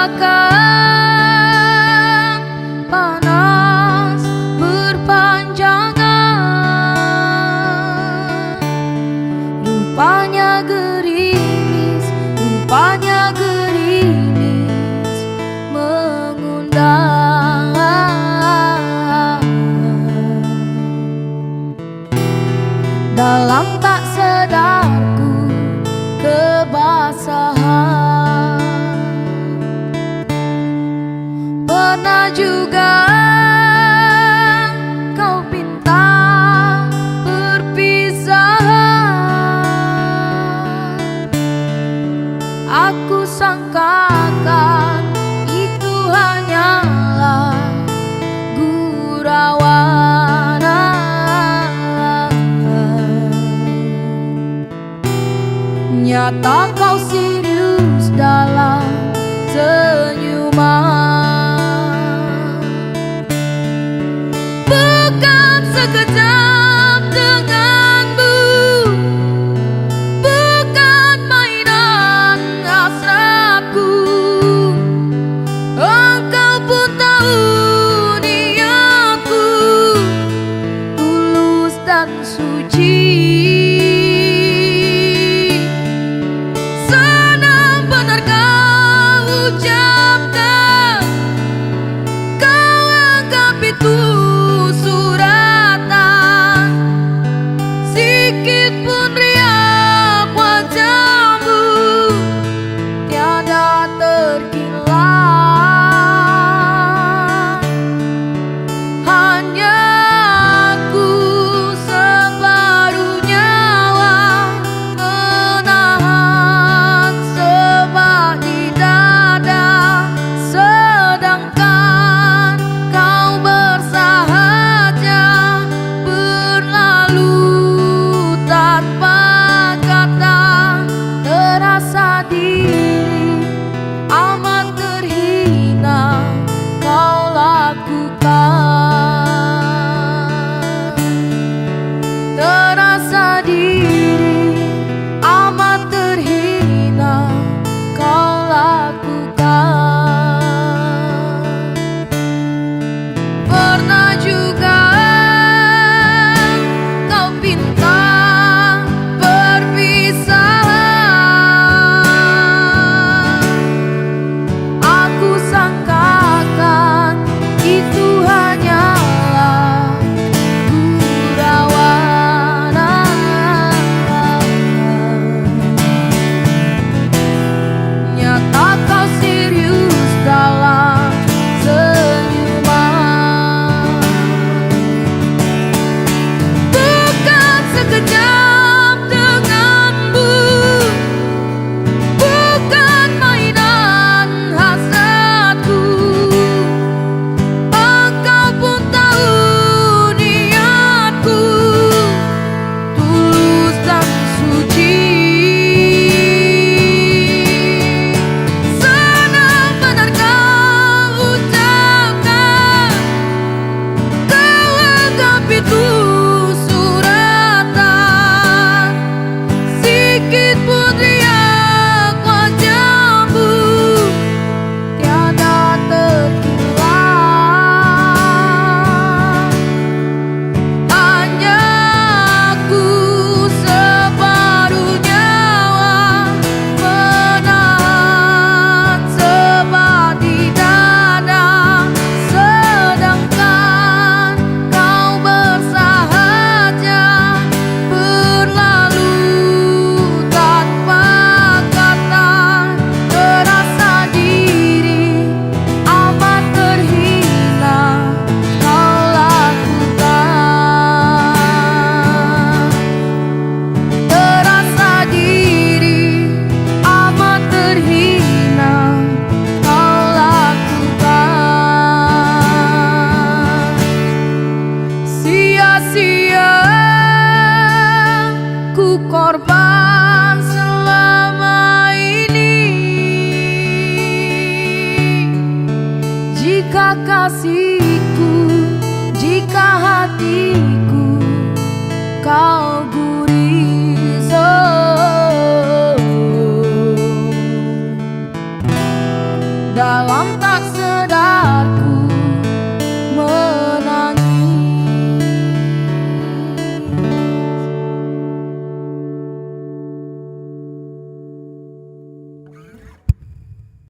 bagaikan panas berpanjangan. Rupanya gerimis mengundang. Dalam tak sadarku kebasahan. Pernah juga kau pinta perpisahan. Aku sangkakan itu hanyalah gurauan. Nyata kau serius dalam senyuman. Bukan sekejap denganmu, bukan mainan hasratku. Engkau pun tahu niatku tulus dan suci. Terasa diri amat terhina kau lakukan. Pernah juga kau pinta perpisahan. Aku sangkakan itu hanyalah gurauan. Nyata kau serius dalam senyuman. Bukan sekejap denganmu, bukan mainan hasratku. Engkau pun tahu niatku tulus dan suci. Sebenar kau ucapkan, kau anggap itu suratan. Sikit pun riak wajahmu tiada terkilat. Hanya aku separuh nyawa menahan sebat di dada. Sedangkan kau bersahaja berlalu tanpa kata. Terasa diri amat terhina kau lakukan. Terasa diri amat terhina kau lakukan. Sia-sia ku korban selama ini. Jika kasihku, jika